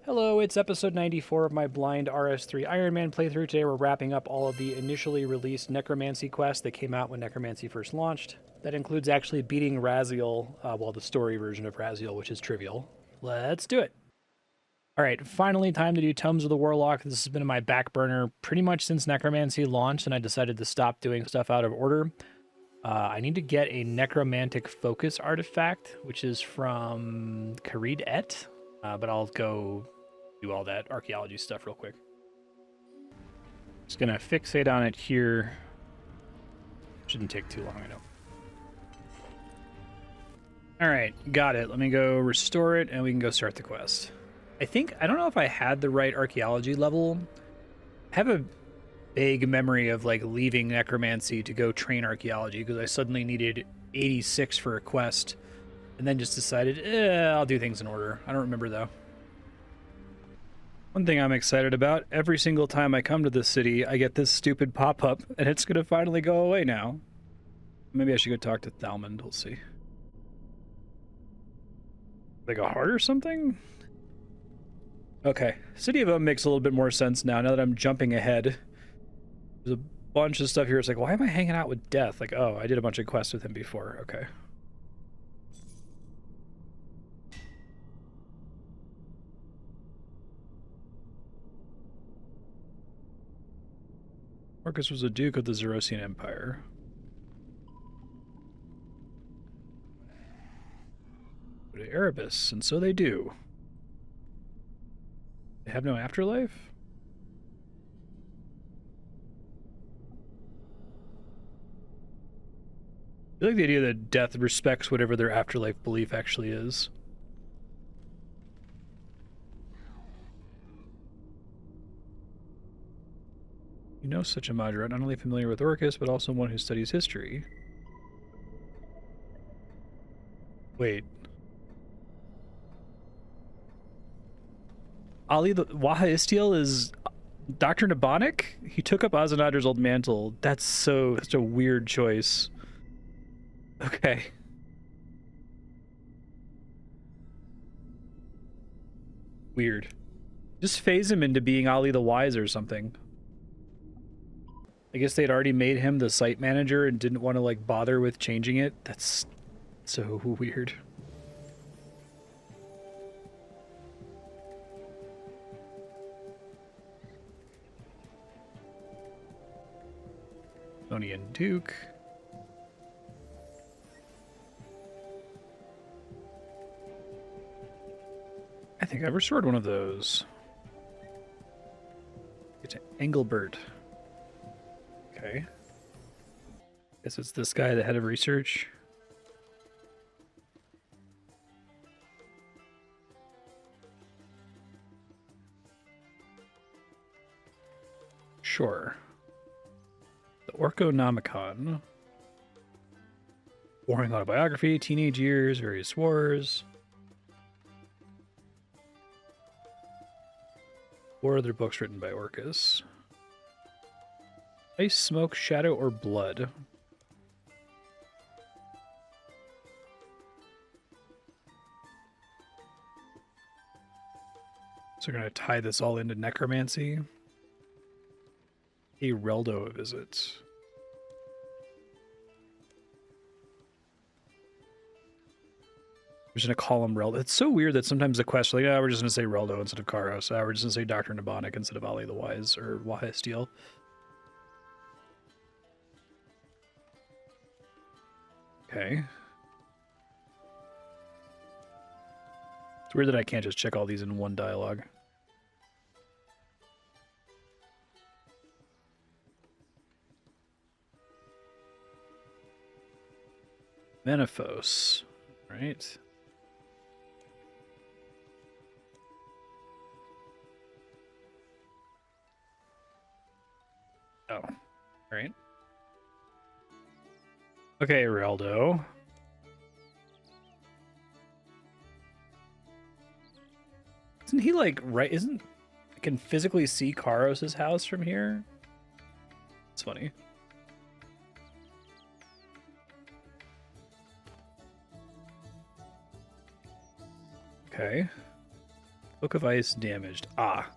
Hello, it's episode 94 of my blind RS3 Ironman playthrough. Today we're wrapping up all of the initially released Necromancy quests that came out when Necromancy first launched. That includes actually beating Raziel, the story version of Raziel, which is trivial. Let's do it. All right, finally time to do Tomes of the Warlock. This has been in my back burner pretty much since Necromancy launched, and I decided to stop doing stuff out of order. I need to get a Necromantic Focus artifact, which is from Karid Et, but I'll go do all that archaeology stuff real quick. Just gonna fixate on it here. Shouldn't take too long, I know. All right, got it. Let me go restore it and we can go start the quest. I don't know if I had the right archaeology level. I have a vague memory of like leaving Necromancy to go train archaeology because I suddenly needed 86 for a quest and then just decided, I'll do things in order. I don't remember though. One thing I'm excited about, every single time I come to this city, I get this stupid pop-up, and it's gonna finally go away now. Maybe I should go talk to Thalmond, we'll see. Like a heart or something? Okay, City of makes a little bit more sense now that I'm jumping ahead. There's a bunch of stuff here, it's like, why am I hanging out with Death? Like, oh, I did a bunch of quests with him before, okay. Marcus was a duke of the Zerosian Empire. Go to Erebus, and so they do. They have no afterlife? I like the idea that Death respects whatever their afterlife belief actually is. You know such a Moderate, not only familiar with Orcus, but also one who studies history. Wait. Ali the Waha Istiel is Dr. Nabonic? He took up Azanadra's old mantle. That's such a weird choice. Okay. Weird. Just phase him into being Ali the Wise or something. I guess they'd already made him the site manager and didn't want to like bother with changing it. That's so weird. Onion Duke. I think I've restored one of those. Get to Engelbert. Okay. Guess it's this guy, the head of research. Sure. The Orconomicon. Warring autobiography, teenage years, various wars. 4 other books written by Orcus. Ice, Smoke, Shadow, or Blood? So we're going to tie this all into Necromancy. A Reldo visit. We're just going to call him Reldo. It's so weird that sometimes the quests are like, we're just going to say Reldo instead of Karos. We're just going to say Dr. Nabonic instead of Ali the Wise or Waha Steel. Okay. It's weird that I can't just check all these in one dialogue. Menaphos, right? Oh, right. Okay, Reldo. Isn't he like right? I can physically see Karos's house from here? It's funny. Okay. Book of Ice damaged. Ah.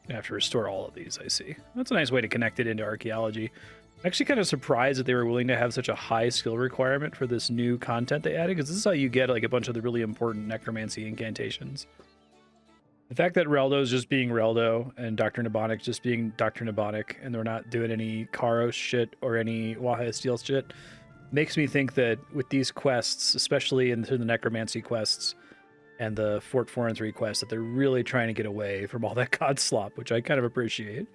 I have to restore all of these, I see. That's a nice way to connect it into archaeology. I'm actually kind of surprised that they were willing to have such a high skill requirement for this new content they added, because this is how you get like a bunch of the really important necromancy incantations. The fact that Reldo's just being Reldo and Dr. Nabonic just being Dr. Nabonic, and they're not doing any Karos shit or any Waha Steel shit, makes me think that with these quests, especially into the necromancy quests and the Fort 4 and 3 quests, that they're really trying to get away from all that god slop, which I kind of appreciate.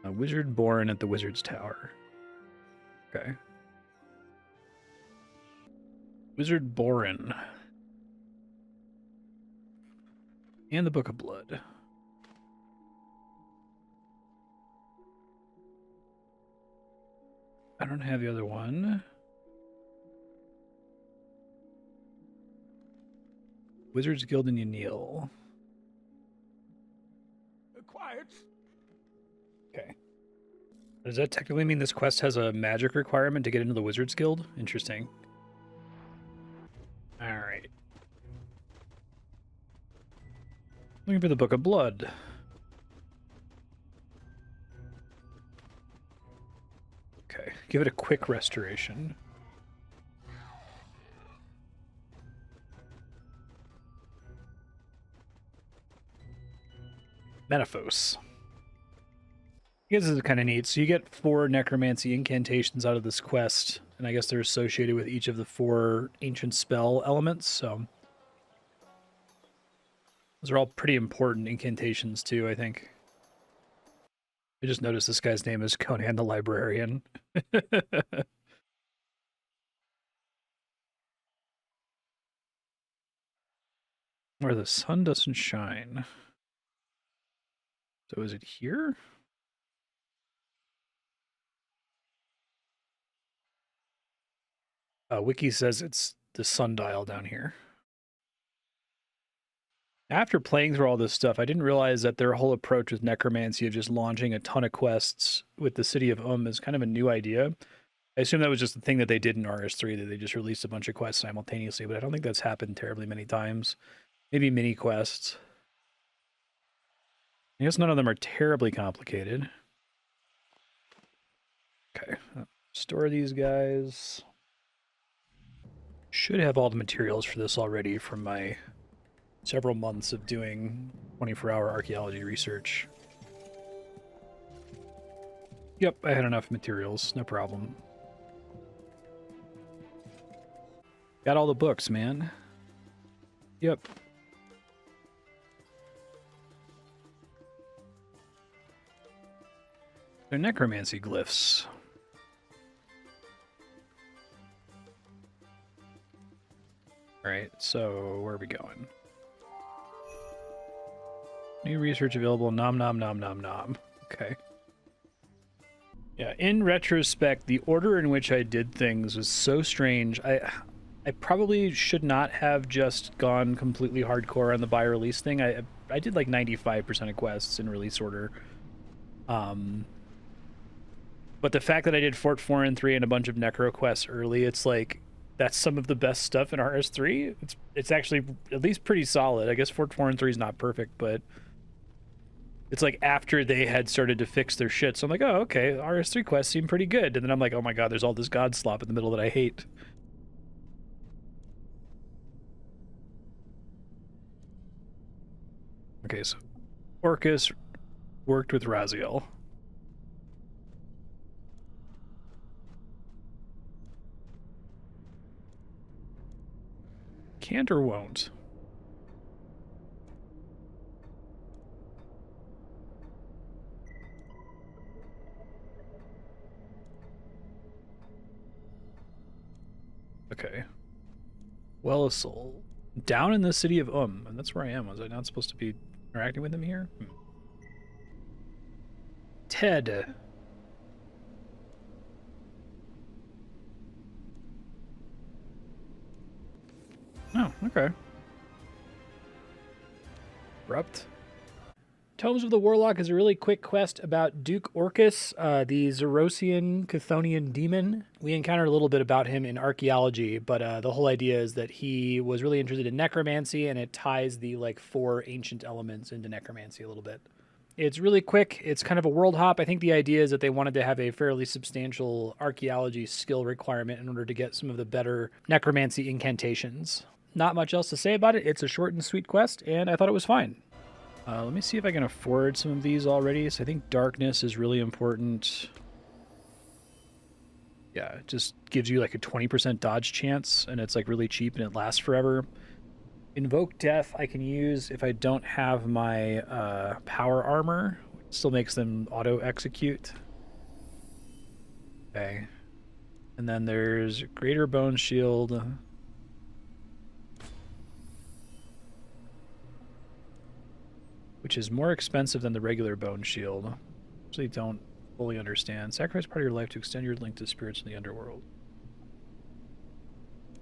A wizard born at the Wizard's Tower. Okay. Wizard Boren. And the Book of Blood. I don't have the other one. Wizards Guild in Yanil. Quiet. Okay. Does that technically mean this quest has a magic requirement to get into the Wizards Guild? Interesting. Alright. Looking for the Book of Blood. Okay, give it a quick restoration. Metaphos. I guess this is kind of neat. So you get 4 necromancy incantations out of this quest, and I guess they're associated with each of the 4 ancient spell elements, so those are all pretty important incantations too, I think. I just noticed this guy's name is Conan the Librarian. Where the sun doesn't shine. So is it here? Wiki says it's the sundial down here. After playing through all this stuff, I didn't realize that their whole approach with necromancy of just launching a ton of quests with the city of is kind of a new idea. I assume that was just the thing that they did in RS3, that they just released a bunch of quests simultaneously, but I don't think that's happened terribly many times. Maybe mini quests. I guess none of them are terribly complicated. Okay, store these guys. Should have all the materials for this already from my several months of doing 24-hour archaeology research. Yep, I had enough materials, no problem. Got all the books, man. Yep. They're necromancy glyphs. Alright, so where are we going? New research available, nom nom nom nom nom. Okay. Yeah, in retrospect, the order in which I did things was so strange. I probably should not have just gone completely hardcore on the buy release thing. I did like 95% of quests in release order. But the fact that I did Fort 4 and 3 and a bunch of Necro quests early, it's like, that's some of the best stuff in RS3. It's actually at least pretty solid. I guess Fort 4 and 3 is not perfect, but it's like after they had started to fix their shit. So I'm like, oh, okay, RS3 quests seem pretty good. And then I'm like, oh my god, there's all this god slop in the middle that I hate. Okay, so Orcus worked with Raziel. Can't or won't? Okay. Well, a soul. Down in the city of and that's where I am. Was I not supposed to be interacting with him here? Ted. Oh, okay. Abrupt. Tomes of the Warlock is a really quick quest about Duke Orcus, the Zerosian Chthonian demon. We encountered a little bit about him in archaeology, but the whole idea is that he was really interested in necromancy, and it ties the like 4 ancient elements into necromancy a little bit. It's really quick. It's kind of a world hop. I think the idea is that they wanted to have a fairly substantial archaeology skill requirement in order to get some of the better necromancy incantations. Not much else to say about it. It's a short and sweet quest, and I thought it was fine. Let me see if I can afford some of these already. So I think darkness is really important. Yeah, it just gives you like a 20% dodge chance, and it's like really cheap and it lasts forever. Invoke Death I can use if I don't have my power armor, which still makes them auto-execute. Okay. And then there's Greater Bone Shield. Which is more expensive than the regular Bone Shield. Actually don't fully understand. Sacrifice part of your life to extend your link to spirits in the underworld.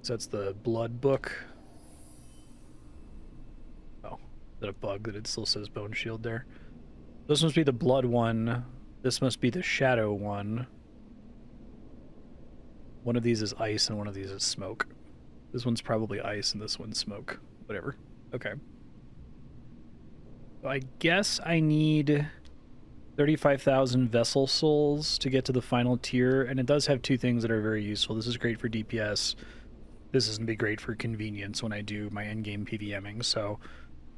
So that's the Blood Book. Oh, is that a bug that it still says Bone Shield there? This must be the Blood one. This must be the Shadow one. One of these is ice and one of these is smoke. This one's probably ice and this one's smoke. Whatever. Okay. I guess I need 35,000 vessel souls to get to the final tier, and it does have 2 things that are very useful. This is great for DPS. This is going to be great for convenience when I do my endgame PVMing, so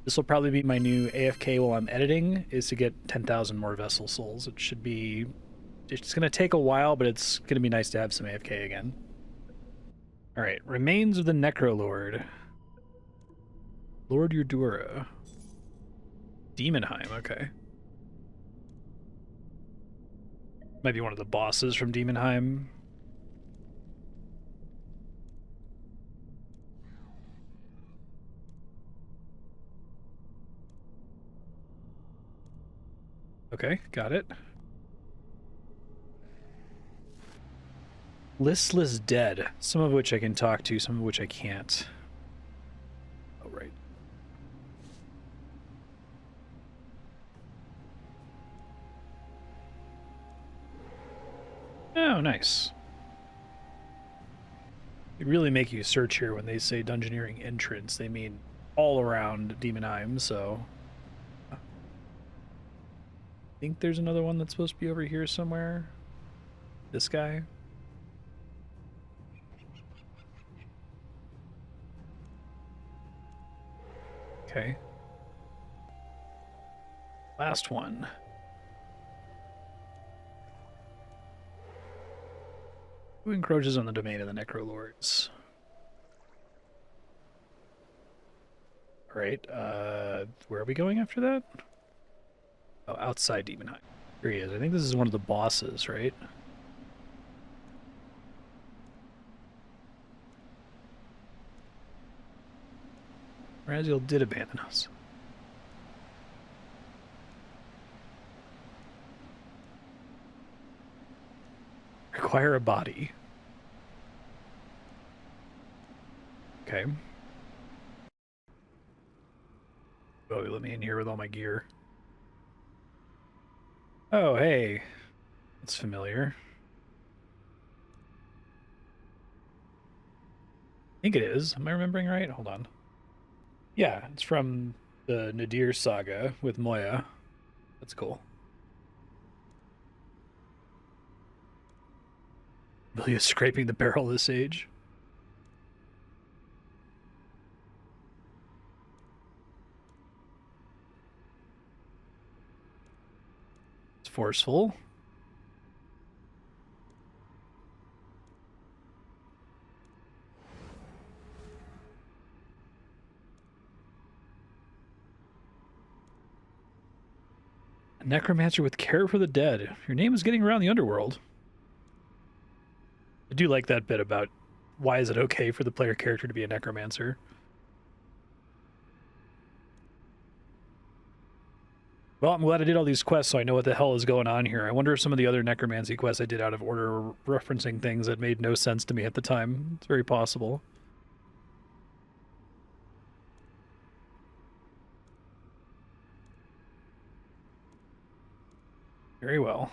this will probably be my new AFK while I'm editing, is to get 10,000 more vessel souls. It should be... It's going to take a while, but it's going to be nice to have some AFK again. Alright, Remains of the Necrolord. Lord Urdura. Demonheim, okay. Might be one of the bosses from Demonheim. Okay, got it. Listless Dead, some of which I can talk to, some of which I can't. Oh, right. Oh, nice. They really make you search here when they say dungeoneering entrance. They mean all around Demonheim, so... I think there's another one that's supposed to be over here somewhere. This guy. Okay. Last one. Who encroaches on the domain of the Necrolords? Alright, where are we going after that? Oh, outside Demonheim. Here he is. I think this is one of the bosses, right? Raziel did abandon us. Require a body. Okay. Oh, let me in here with all my gear. Oh, hey. That's familiar. I think it is. Am I remembering right? Hold on. Yeah, it's from the Nadir saga with Moya. That's cool. Vilya scraping the barrel this age. It's forceful. A necromancer with care for the dead. Your name is getting around the underworld. I do like that bit about why is it okay for the player character to be a necromancer. Well, I'm glad I did all these quests so I know what the hell is going on here. I wonder if some of the other necromancy quests I did out of order were referencing things that made no sense to me at the time. It's very possible. Very well.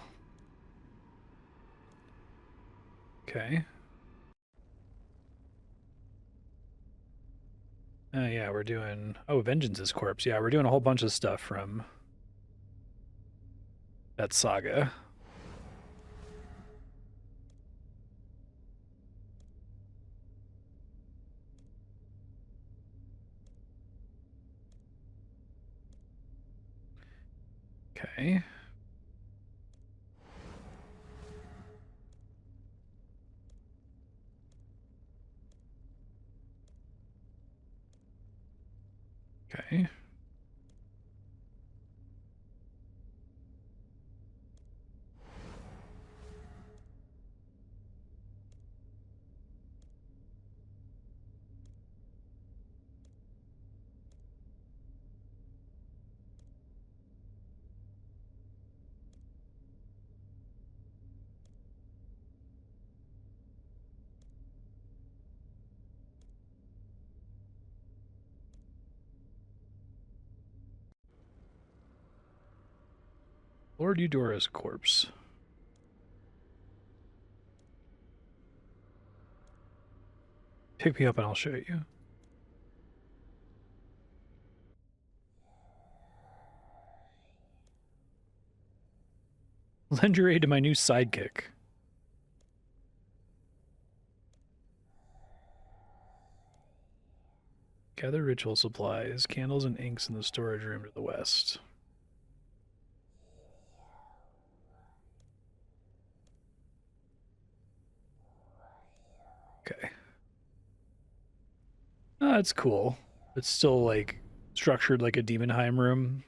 Okay. Yeah, we're doing... Oh, Vengeance's Corpse. Yeah, we're doing a whole bunch of stuff from that saga. Okay. Okay. Lord Eudora's corpse. Pick me up and I'll show you. Lend your aid to my new sidekick. Gather ritual supplies, candles and inks in the storage room to the west. Okay. Oh, that's cool. It's still, like, structured like a Demonheim room.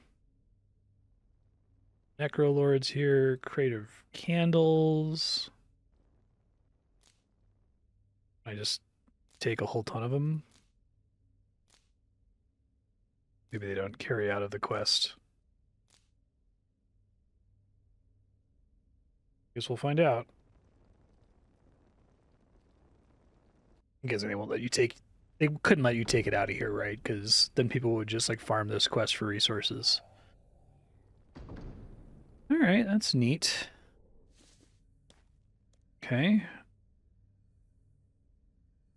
Necrolord's here. Creative candles. I just take a whole ton of them. Maybe they don't carry out of the quest. Guess we'll find out. I guess they won't let you take... They couldn't let you take it out of here, right? Because then people would just, like, farm this quest for resources. Alright, that's neat. Okay.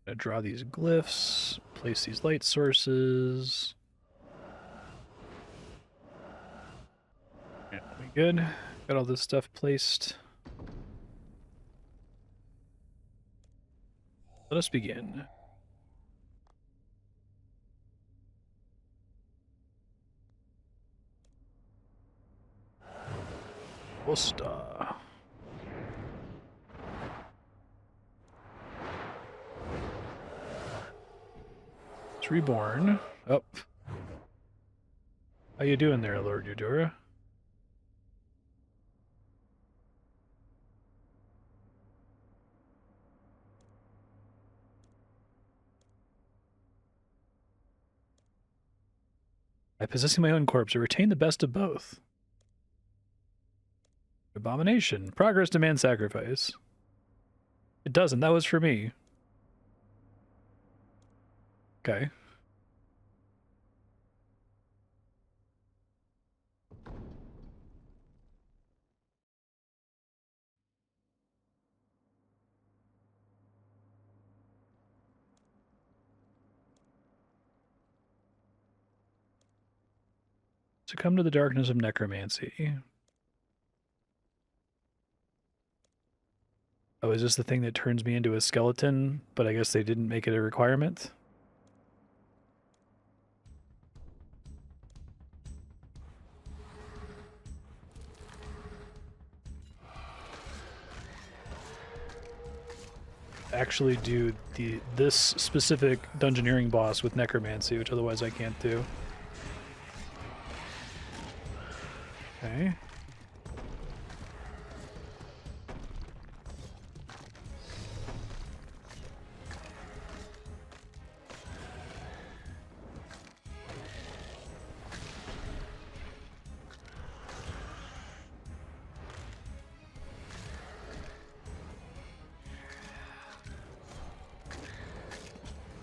Gonna draw these glyphs, place these light sources. Yeah, we good. Got all this stuff placed. Let us begin. Osta. It's reborn. Oh. How you doing there, Lord Eudora? By possessing my own corpse, I retain the best of both. Abomination. Progress demands sacrifice. It doesn't. That was for me. Okay. Succumb to the darkness of necromancy. Oh, is this the thing that turns me into a skeleton? But I guess they didn't make it a requirement? Actually do this specific dungeoneering boss with necromancy, which otherwise I can't do. Okay.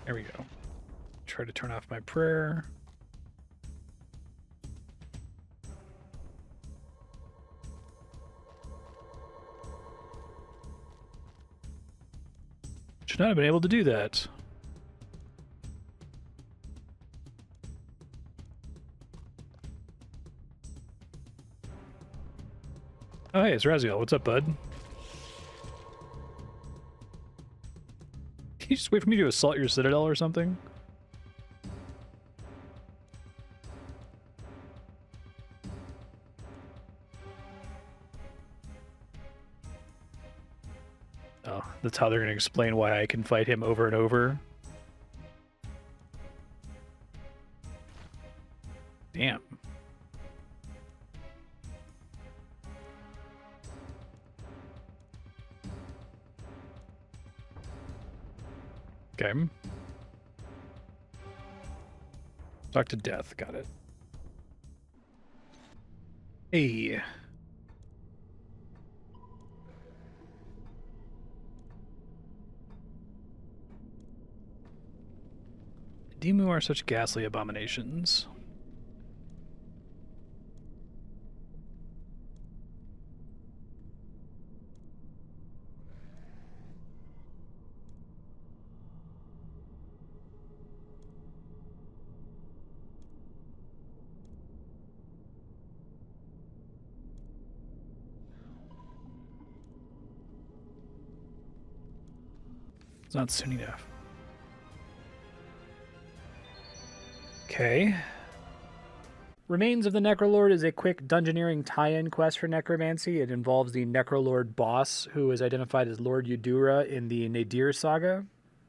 There we go. Try to turn off my prayer. Should not have been able to do that. Oh, hey, it's Raziel. What's up, bud? Can you just wait for me to assault your citadel or something? Oh, that's how they're going to explain why I can fight him over and over. Damn. Okay. Talk to death. Got it. Hey. Demu are such ghastly abominations. It's not soon enough. Okay. Remains of the Necrolord is a quick dungeoneering tie-in quest for necromancy. It involves the Necrolord boss, who is identified as Lord Eudura in the Nadir saga.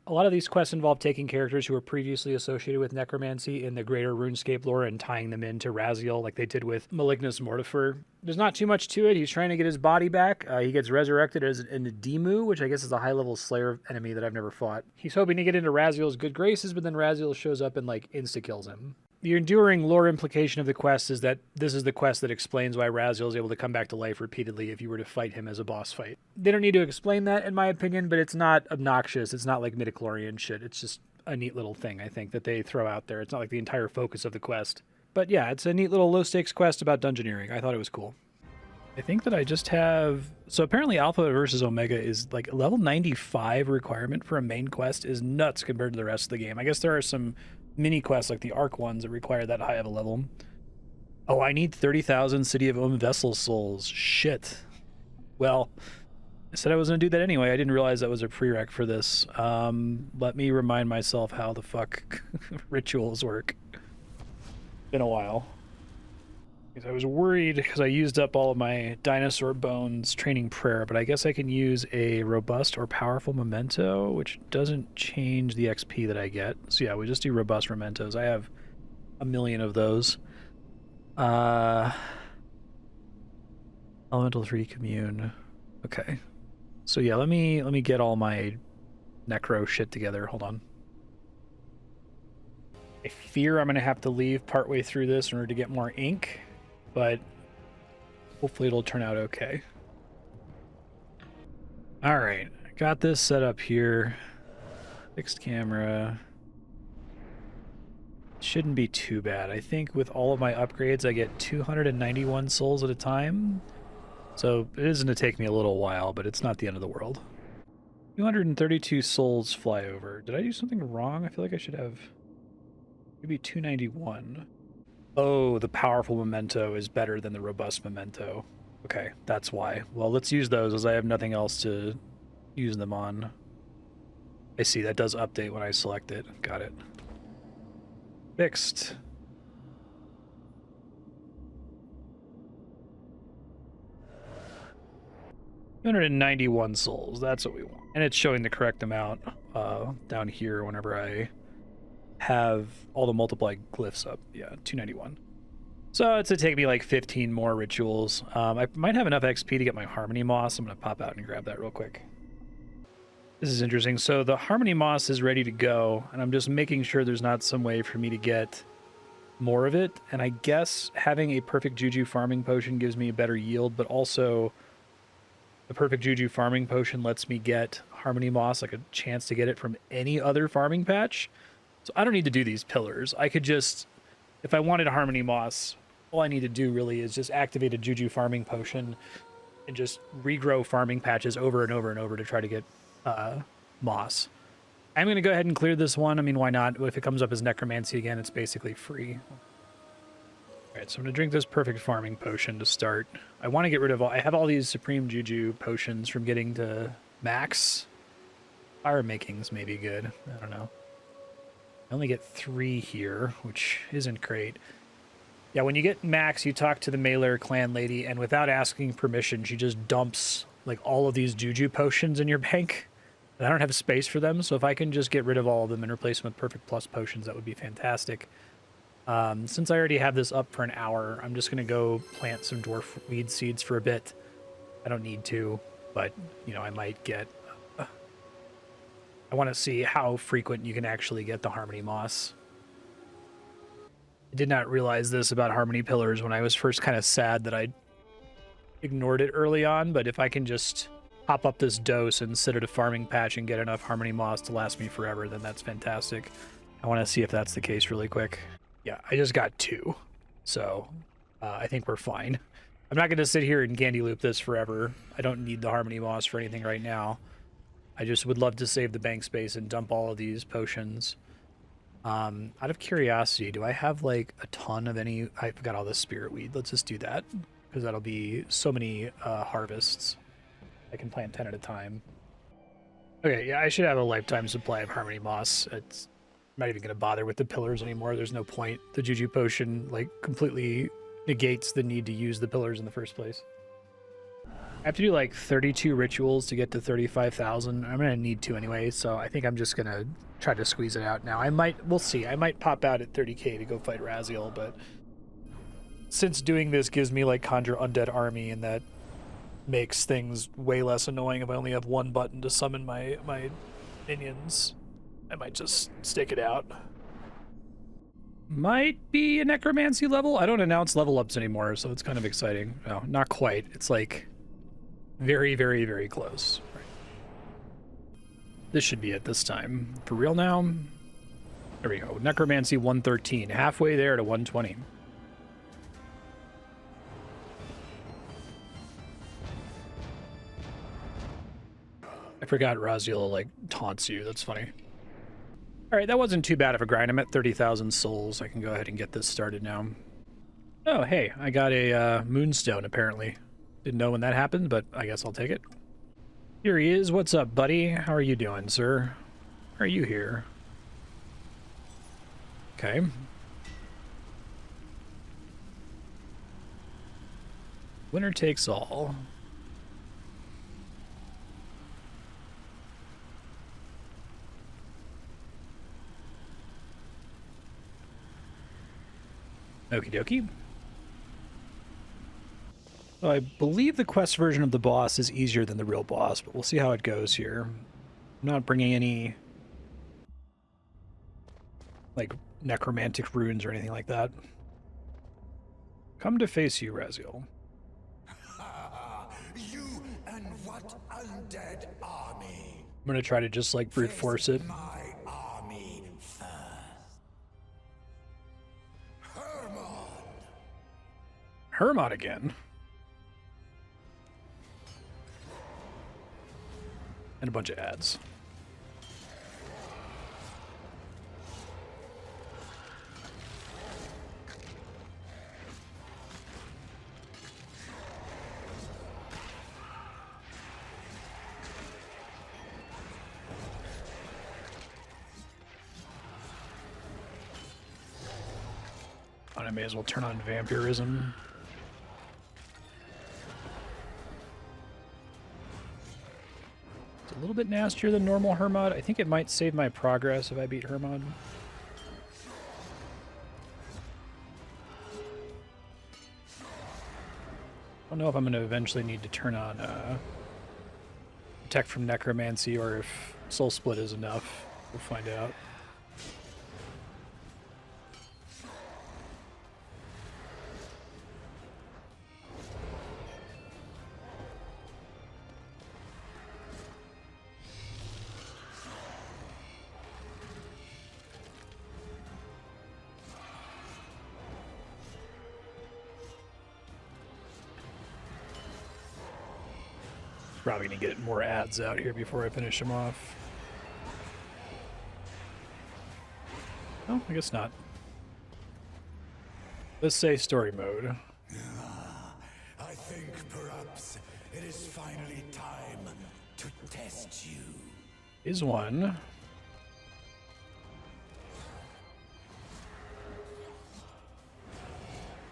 A lot of these quests involve taking characters who were previously associated with necromancy in the greater RuneScape lore and tying them into Raziel, like they did with Malignus Mortifer. There's not too much to it. He's trying to get his body back. He gets resurrected as an Demu, which I guess is a high-level Slayer enemy that I've never fought. He's hoping to get into Raziel's good graces, but then Raziel shows up and, like, insta-kills him. The enduring lore implication of the quest is that this is the quest that explains why Raziel is able to come back to life repeatedly if you were to fight him as a boss fight. They don't need to explain that, in my opinion, but it's not obnoxious. It's not like midichlorian shit. It's just a neat little thing, I think, that they throw out there. It's not like the entire focus of the quest. But yeah, it's a neat little low-stakes quest about dungeoneering. I thought it was cool. I think that I just have... So apparently Alpha versus Omega is like a level 95 requirement for a main quest is nuts compared to the rest of the game. I guess there are some mini quests like the Arc ones that require that high of a level. Oh, I need 30,000 City of Om Vessel souls. Shit. Well, I said I was going to do that anyway. I didn't realize that was a prereq for this. Let me remind myself how the fuck rituals work. Been a while. I was worried because I used up all of my dinosaur bones training prayer, but I guess I can use a robust or powerful memento, which doesn't change the XP that I get. So yeah, we just do robust mementos. I have a million of those. Elemental 3 commune. Okay. So yeah, let me get all my necro shit together. Hold on. I fear I'm gonna have to leave partway through this in order to get more ink, but hopefully it'll turn out okay. All right, got this set up here. Fixed camera. Shouldn't be too bad. I think with all of my upgrades, I get 291 souls at a time. So it is going to take me a little while, but it's not the end of the world. 232 souls fly over. Did I do something wrong? I feel like I should have maybe 291. Oh, the powerful memento is better than the robust memento. Okay, that's why. Well, let's use those as I have nothing else to use them on. I see, that does update when I select it. Got it. Fixed. $291 souls, that's what we want. And it's showing the correct amount down here whenever I have all the multiply glyphs up. Yeah, 291. So it's going to take me like 15 more rituals. I might have enough XP to get my Harmony Moss. I'm going to pop out and grab that real quick. This is interesting. So the Harmony Moss is ready to go, and I'm just making sure there's not some way for me to get more of it. And I guess having a perfect Juju farming potion gives me a better yield, but also the perfect Juju farming potion lets me get Harmony Moss, like a chance to get it from any other farming patch. So I don't need to do these pillars. I could just, if I wanted a Harmony Moss, all I need to do really is just activate a Juju farming potion and just regrow farming patches over and over and over to try to get moss. I'm going to go ahead and clear this one. I mean, why not? If it comes up as Necromancy again, it's basically free. All right, so I'm going to drink this Perfect Farming Potion to start. I want to get rid of all... I have all these Supreme Juju potions from getting to max. Fire Makings may be good. I don't know. I only get 3 here, which isn't great. Yeah, when you get max, you talk to the Mailer clan lady, and without asking permission, she just dumps like all of these Juju potions in your bank. And I don't have space for them, so if I can just get rid of all of them and replace them with Perfect Plus potions, that would be fantastic. Since I already have this up for an hour, I'm just going to go plant some Dwarf Weed Seeds for a bit. I don't need to, but, you know, I might get... I want to see how frequent you can actually get the Harmony Moss. I did not realize this about Harmony Pillars when I was first kind of sad that I ignored it early on, but if I can just pop up this dose and sit at a farming patch and get enough Harmony Moss to last me forever, then that's fantastic. I want to see if that's the case really quick. Yeah, I just got 2, so I think we're fine. I'm not going to sit here and Gandy Loop this forever. I don't need the Harmony Moss for anything right now. I just would love to save the bank space and dump all of these potions. Out of curiosity, do I have like a ton of any... I've got all this Spirit Weed. Let's just do that, because that'll be so many harvests. I can plant 10 at a time. Okay, yeah, I should have a lifetime supply of Harmony Moss. It's I'm not even going to bother with the pillars anymore. There's no point. The Juju Potion like completely negates the need to use the pillars in the first place. I have to do like 32 rituals to get to 35,000. I'm going to need to anyway, so I think I'm just going to try to squeeze it out now. We'll see. I might pop out at 30k to go fight Raziel, but since doing this gives me like Conjure Undead Army, and that makes things way less annoying if I only have one button to summon my minions, I might just stick it out. Might be a Necromancy level. I don't announce level ups anymore, so it's kind of exciting. No, not quite. It's like very, very, very close. Right. This should be it this time. For real now? There we go. Necromancy 113. Halfway there to 120. I forgot Raziel, like, taunts you. That's funny. Alright, that wasn't too bad of a grind. I'm at 30,000 souls. I can go ahead and get this started now. Oh, hey, I got a moonstone, apparently. Didn't know when that happened, but I guess I'll take it. Here he is. What's up, buddy? How are you doing, sir? How are you here? Okay. Winner takes all. Okie dokie. So I believe the quest version of the boss is easier than the real boss, but we'll see how it goes here. I'm not bringing any like necromantic runes or anything like that. Come to face you, Raziel. You and what undead army? I'm gonna try to just like brute force it. My army first. Hermod again. And a bunch of ads. I may as well turn on vampirism. It's a little bit nastier than normal Hermod. I think it might save my progress if I beat Hermod. I don't know if I'm going to eventually need to turn on Protect from Necromancy or if Soul Split is enough. We'll find out. Probably gonna get more ads out here before I finish them off. No, I guess not. Let's say story mode. I think perhaps it is finally time to test you. Is one.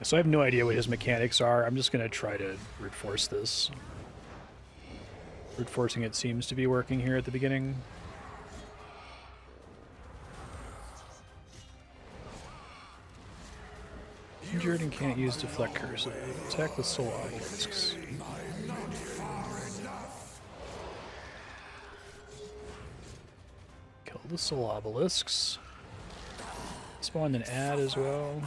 So I have no idea what his mechanics are. I'm just going to try to brute force this. Brute forcing it seems to be working here at the beginning. Injured and can't use deflect curse. Attack with soul obelisks. Kill the soul obelisks. Spawn and add as well.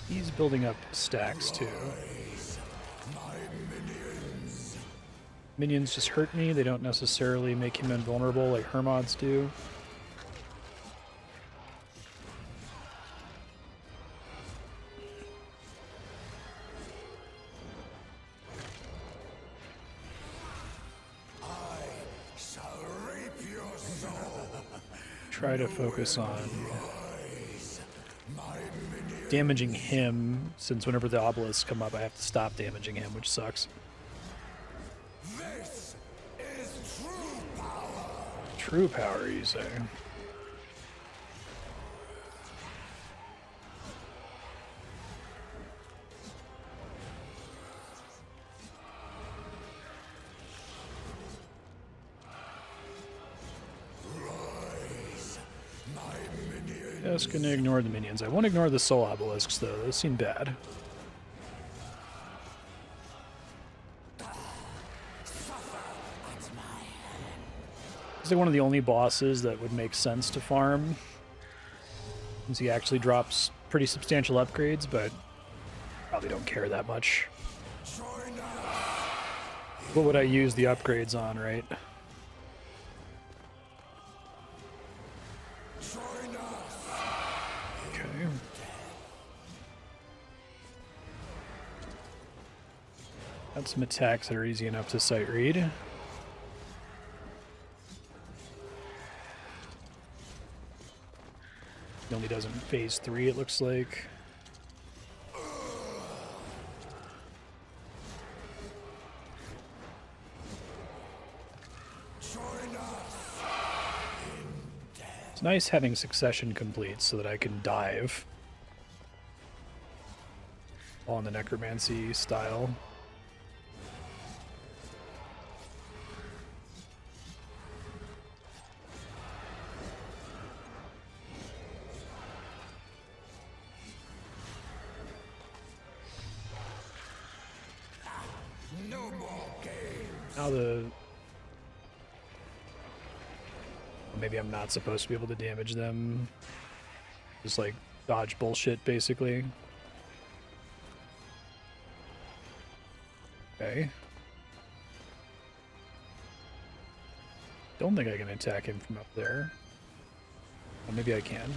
He's building up stacks too. Minions just hurt me. They don't necessarily make him invulnerable like Hermods do. Try to focus on damaging him, since whenever the obelisks come up I have to stop damaging him, which sucks. This is true power. True power, you say? Just gonna ignore the minions. I won't ignore the soul obelisks though, those seem bad. Is like one of the only bosses that would make sense to farm, since he actually drops pretty substantial upgrades, but probably don't care that much. What would I use the upgrades on, right? Okay. Got some attacks that are easy enough to sight read. He only does in phase 3, it looks like. It's nice having succession complete so that I can dive. All in the necromancy style. No more games. Now maybe I'm not supposed to be able to damage them. Just like dodge bullshit, basically. Okay. Don't think I can attack him from up there. Well, maybe I can.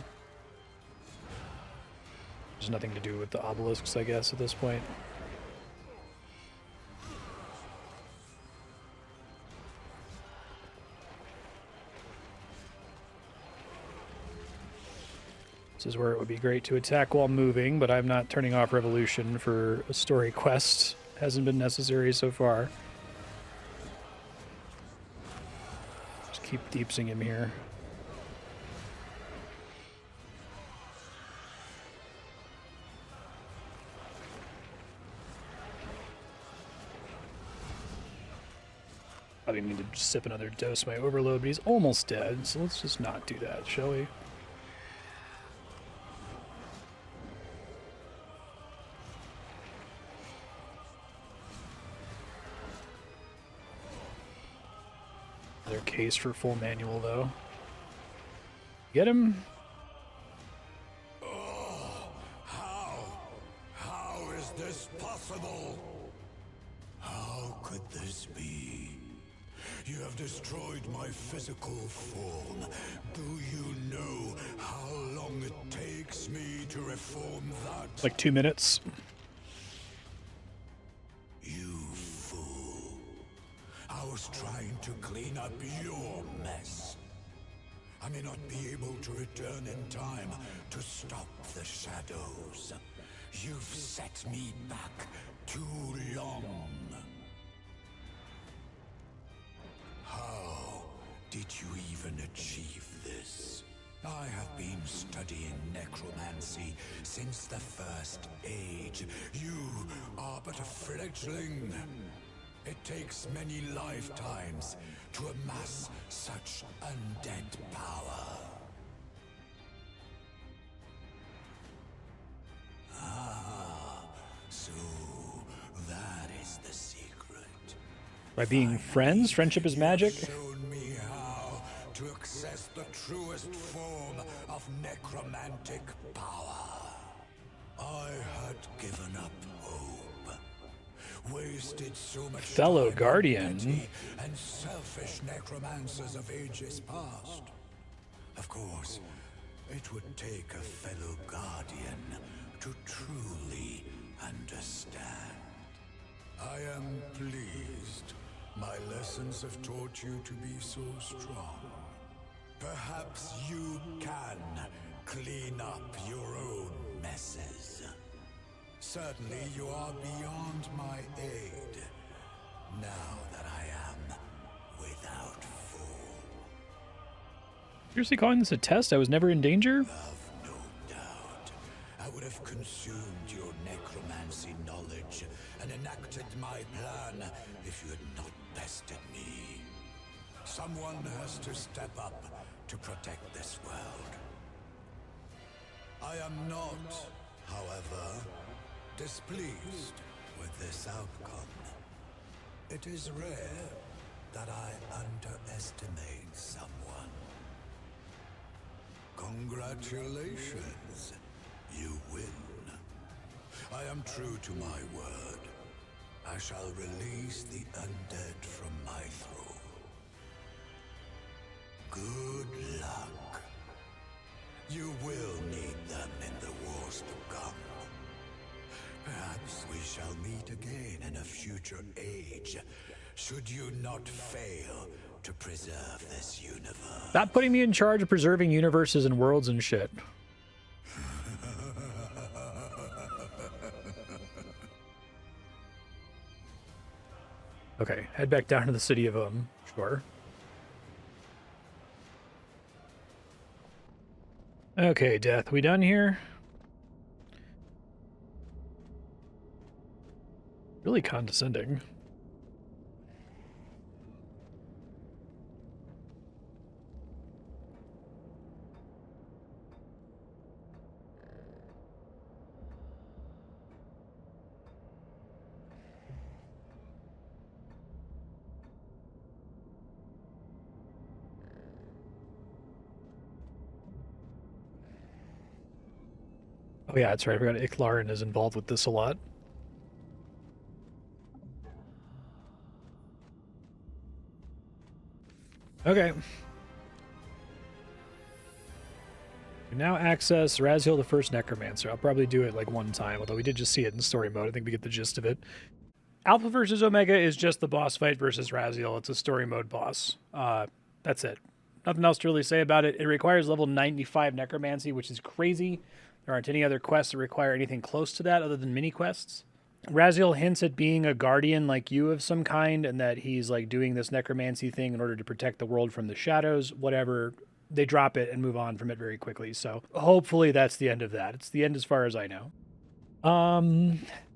There's nothing to do with the obelisks, I guess, at this point. This is where it would be great to attack while moving, but I'm not turning off Revolution for a story quest. Hasn't been necessary so far. Just keep deepsing him here. Probably need to sip another dose of my overload, but he's almost dead, so let's just not do that, shall we? Another case for full manual, though. Get him? How is this possible? How could this be? You have destroyed my physical form. Do you know how long it takes me to reform that? Like 2 minutes. You fool. I was trying to clean up your mess. I may not be able to return in time to stop the shadows. You've set me back too long. How did you even achieve this? I have been studying necromancy since the First Age. You are but a fledgling. It takes many lifetimes to amass such undead power. Ah, so that is the secret. By being friends? Friendship is magic? Shown me how to access the truest form of necromantic power. I had given up hope. Wasted so much Fellow time on Guardian. petty and selfish necromancers of ages past. Of course, it would take a fellow Guardian to truly understand. I am pleased. My lessons have taught you to be so strong. Perhaps you can clean up your own messes. Certainly you are beyond my aid, now that I am without form. Seriously calling this a test? I was never in danger? Have no doubt. I would have consumed your necromancy knowledge and enacted my plan if you had not bested me. Someone has to step up to protect this world. I am not, however, displeased with this outcome. It is rare that I underestimate someone. Congratulations, you win. I am true to my word. I shall release the undead from my throne. Good luck. You will need them in the wars to come. Perhaps we shall meet again in a future age, should you not fail to preserve this universe. Stop putting me in charge of preserving universes and worlds and shit. Okay, head back down to the city of sure. Okay, Death, we done here? Really condescending. Oh yeah, that's right. I forgot Iclarin is involved with this a lot. Okay. We now access Raziel the First Necromancer. I'll probably do it like one time, although we did just see it in story mode. I think we get the gist of it. Alpha versus Omega is just the boss fight versus Raziel. It's a story mode boss. That's it. Nothing else to really say about it. It requires level 95 Necromancy, which is crazy. There aren't any other quests that require anything close to that other than mini quests. Raziel hints at being a guardian like you of some kind, and that he's like doing this necromancy thing in order to protect the world from the shadows, whatever. They drop it and move on from it very quickly. So hopefully that's the end of that. It's the end as far as I know.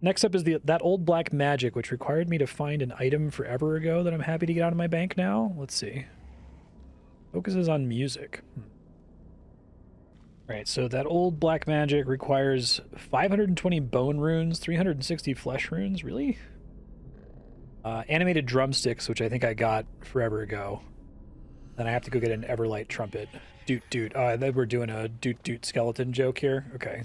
Next up is that old black magic, which required me to find an item forever ago that I'm happy to get out of my bank now. Let's see. Focuses on music. Right, so that old black magic requires 520 bone runes, 360 flesh runes, really? Animated drumsticks, which I think I got forever ago. Then I have to go get an Everlight trumpet. Doot doot. Then we're doing a doot doot skeleton joke here. Okay.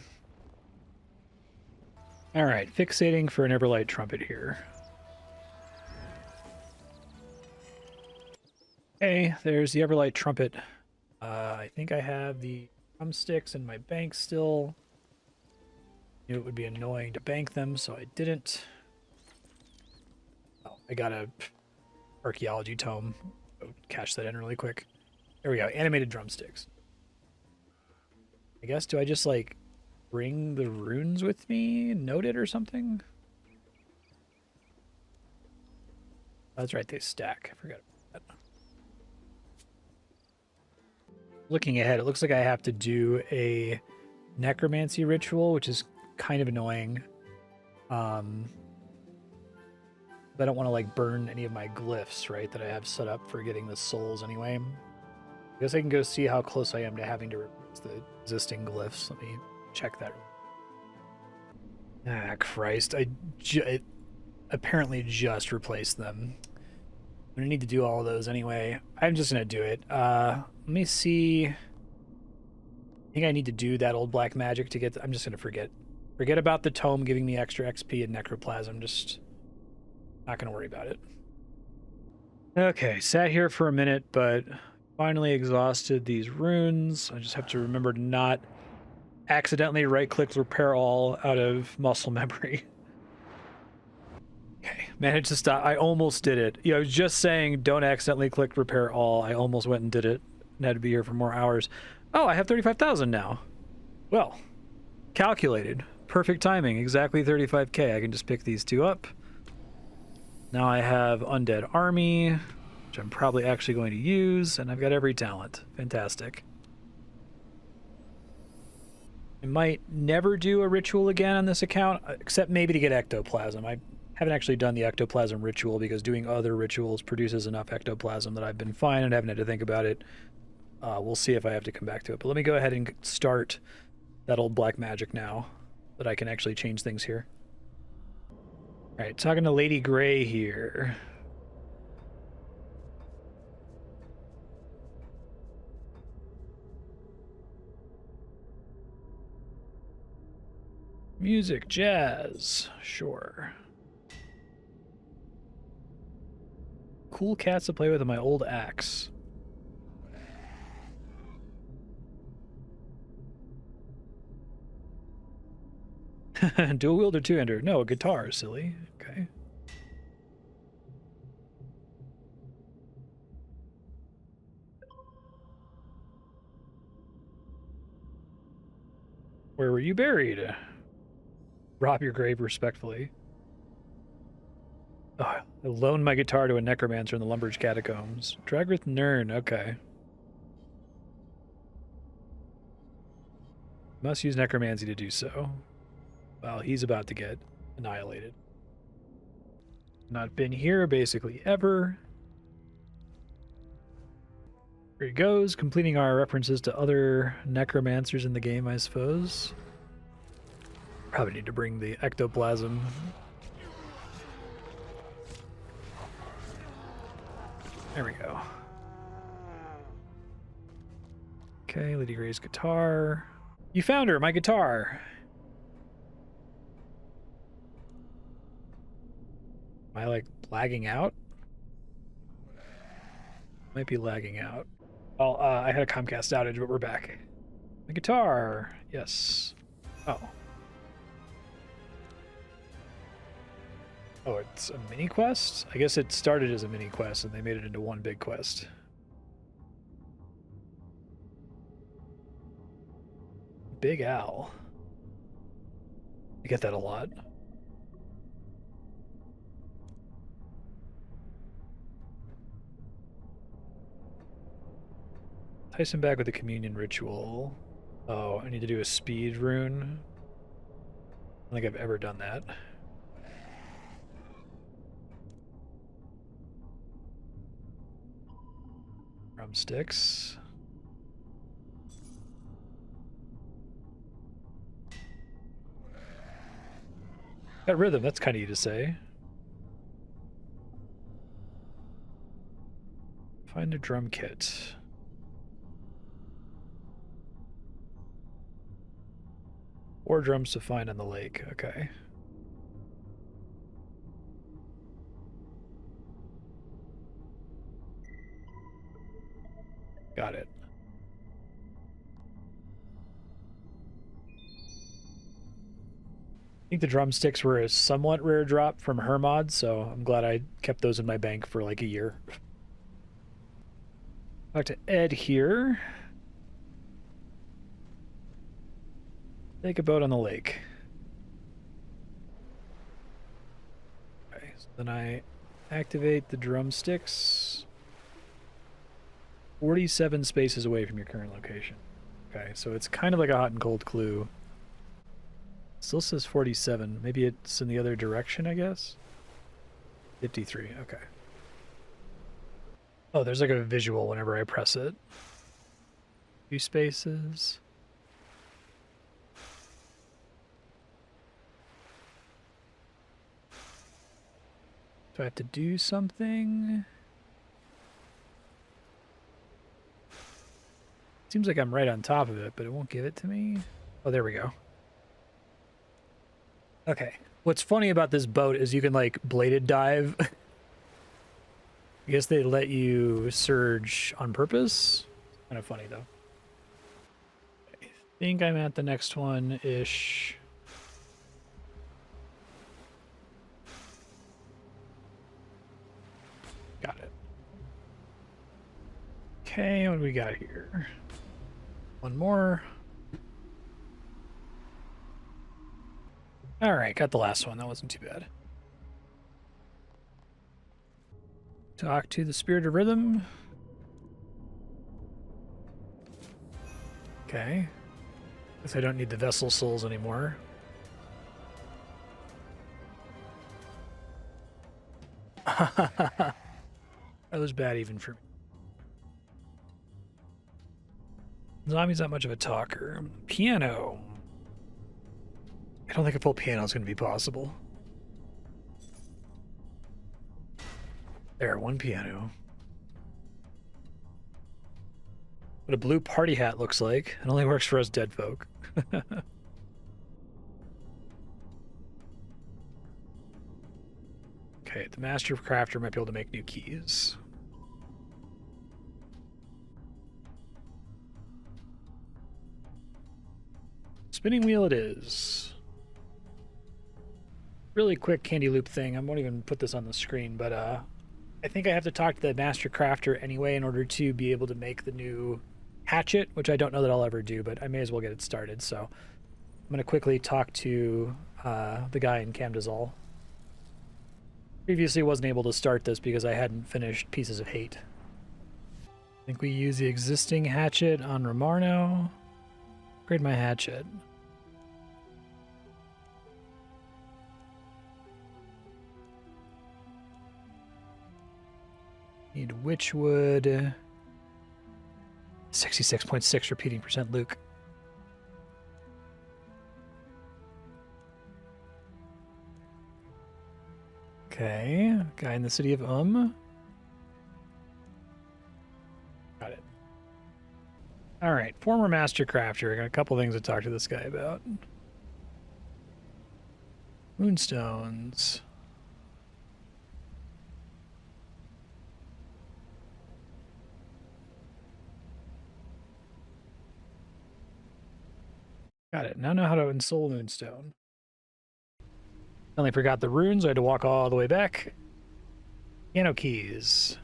Alright, fixating for an Everlight trumpet here. Okay, there's the Everlight Trumpet. I think I have the drumsticks in my bank still. Knew it would be annoying to bank them, so I didn't. Oh, I got a archaeology tome. Go cash that in really quick. There we go. Animated drumsticks. I guess, do I just, like, bring the runes with me? Note it or something? That's right, they stack. I forgot about that. Looking ahead, it looks like I have to do a necromancy ritual, which is kind of annoying. I don't want to, like, burn any of my glyphs, right, that I have set up for getting the souls anyway. I guess I can go see how close I am to having to replace the existing glyphs. Let me check that. Ah, Christ. I apparently just replaced them. I'm going to need to do all of those anyway. I'm just going to do it. Let me see. I think I need to do that old black magic to get... I'm just going to forget. Forget about the tome giving me extra XP and necroplasm. Just not going to worry about it. Okay, sat here for a minute, but finally exhausted these runes. I just have to remember to not accidentally right-click repair all out of muscle memory. Okay, managed to stop. I almost did it. I was just saying don't accidentally click repair all. I almost went and did it and had to be here for more hours. Oh, I have 35,000 now. Well, calculated. Perfect timing. Exactly 35k. I can just pick these two up. Now I have Undead Army, which I'm probably actually going to use, and I've got every talent. Fantastic. I might never do a ritual again on this account, except maybe to get ectoplasm. I haven't actually done the ectoplasm ritual because doing other rituals produces enough ectoplasm that I've been fine and haven't had to think about it. We'll see if I have to come back to it. But let me go ahead and start that old black magic now that I can actually change things here. All right, talking to Lady Grey here. Music, jazz, sure. Cool cats to play with my old axe. Dual wielder two-hander. No, a guitar, silly. Okay. Where were you buried? Rob your grave respectfully. Oh, I loaned my guitar to a necromancer in the Lumbridge catacombs. Dragrith Nern, okay. Must use necromancy to do so. Well, he's about to get annihilated. Not been here basically ever. Here he goes, completing our references to other necromancers in the game, I suppose. Probably need to bring the ectoplasm. There we go. Okay, Lady Grey's guitar. You found her, my guitar. Am I, like, lagging out? Might be lagging out. Well, I had a Comcast outage, but we're back. My guitar. Yes. Oh. Oh, it's a mini quest? I guess it started as a mini quest and they made it into one big quest. Big Owl. I get that a lot. Tyson back with the communion ritual. Oh, I need to do a speed rune. I don't think I've ever done that. Drumsticks. That rhythm, that's kind of you to say. Find a drum kit. Four drums to find on the lake, okay. Got it. I think the drumsticks were a somewhat rare drop from her mod, so I'm glad I kept those in my bank for like a year. Talk to Ed here. Take a boat on the lake. Okay, so then I activate the drumsticks. 47 spaces away from your current location. Okay, so it's kind of like a hot and cold clue. Still says 47. Maybe it's in the other direction, I guess? 53, okay. Oh, there's like a visual whenever I press it. 2 spaces. Do I have to do something? Seems like I'm right on top of it, but it won't give it to me. Oh, there we go. Okay. What's funny about this boat is you can, like, bladed dive. I guess they let you surge on purpose. Kind of funny, though. I think I'm at the next one-ish. Got it. Okay, what do we got here? One more. All right, got the last one. That wasn't too bad. Talk to the Spirit of Rhythm. Okay. Guess I don't need the Vessel Souls anymore. That was bad even for me. Zombie's not much of a talker. Piano. I don't think a full piano is going to be possible. There, one piano. What a blue party hat looks like. It only works for us dead folk. Okay, the Master Crafter might be able to make new keys. Spinning wheel it is. Really quick candy loop thing. I won't even put this on the screen, but I think I have to talk to the Master Crafter anyway in order to be able to make the new hatchet, which I don't know that I'll ever do, but I may as well get it started. So I'm going to quickly talk to the guy in Camdazal. Previously wasn't able to start this because I hadn't finished Pieces of Hate. I think we use the existing hatchet on Romarno. Upgrade my hatchet. Need Witchwood. 66.6 repeating percent Luke. Okay, guy in the city of Got it. All right, former Master Crafter. I got a couple things to talk to this guy about. Moonstones. Got it. Now I know how to ensoul Moonstone. Only forgot the runes. I had to walk all the way back. Piano keys.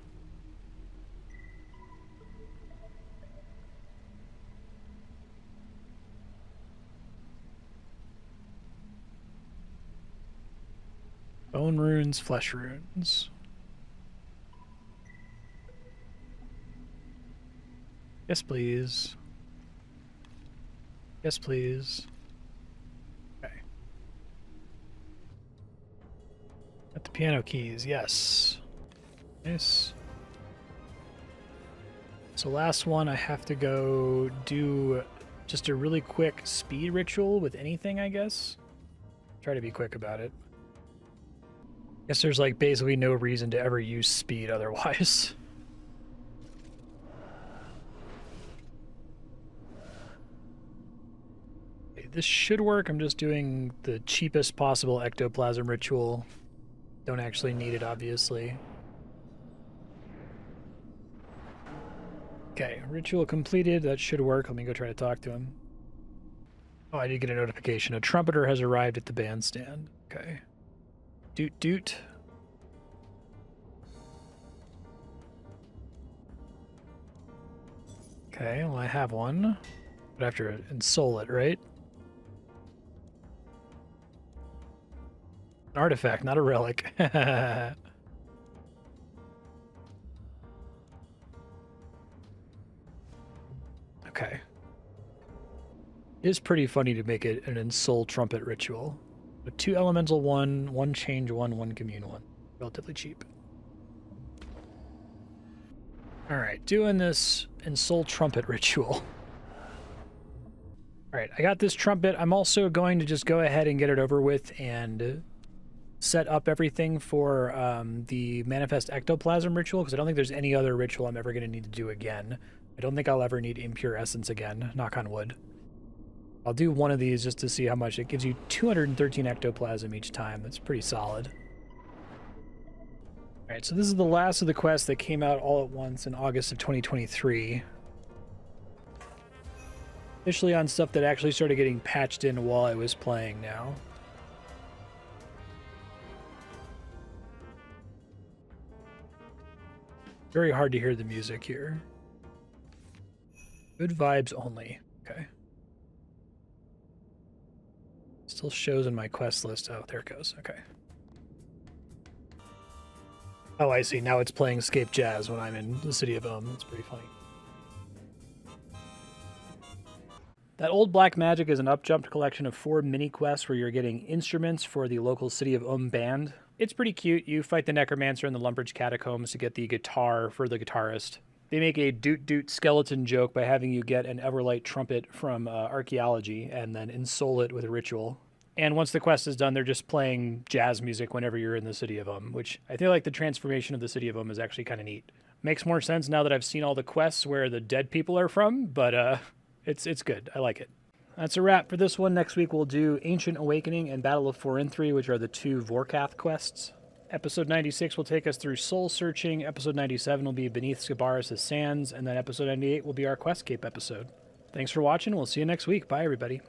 Bone runes, flesh runes. Yes, please. Yes, please. Okay. Got the piano keys, yes. Nice. So last one, I have to go do just a really quick speed ritual with anything, I guess. Try to be quick about it. Guess there's like basically no reason to ever use speed otherwise. This should work. I'm just doing the cheapest possible ectoplasm ritual. Don't actually need it, obviously. Okay, ritual completed. That should work. Let me go try to talk to him. Oh, I did get a notification. A trumpeter has arrived at the bandstand. Okay. Doot doot. Okay, well I have one. But I have to ensoul it, right? An artifact, not a relic. Okay. It is pretty funny to make it an ensoul trumpet ritual. A 2 elemental 1, 1 change 1, 1 commune 1. Relatively cheap. Alright, doing this ensoul trumpet ritual. Alright, I got this trumpet. I'm also going to just go ahead and get it over with and set up everything for the Manifest Ectoplasm ritual, because I don't think there's any other ritual I'm ever going to need to do again. I don't think I'll ever need Impure Essence again, knock on wood. I'll do one of these just to see how much it gives you. 213 ectoplasm each time. That's pretty solid. Alright, so this is the last of the quests that came out all at once in August of 2023. Officially on stuff that actually started getting patched in while I was playing now. Very hard to hear the music here. Good vibes only. Okay. Still shows in my quest list. Oh, there it goes. Okay. Oh, I see. Now it's playing Scape Jazz when I'm in the City of That's pretty funny. That Old Black Magic is an up-jumped collection of 4 mini-quests where you're getting instruments for the local City of band. It's pretty cute. You fight the Necromancer in the Lumbridge Catacombs to get the guitar for the guitarist. They make a doot-doot skeleton joke by having you get an Everlight trumpet from archaeology and then ensoul it with a ritual. And once the quest is done, they're just playing jazz music whenever you're in the City of which I feel like the transformation of the City of is actually kind of neat. Makes more sense now that I've seen all the quests where the dead people are from, but it's good. I like it. That's a wrap for this one. Next week we'll do Ancient Awakening and Battle of Forinthry, which are the 2 Vorkath quests. Episode 96 will take us through Soul Searching, Episode 97 will be Beneath Scabarus' Sands, and then Episode 98 will be our Questscape episode. Thanks for watching, we'll see you next week. Bye, everybody.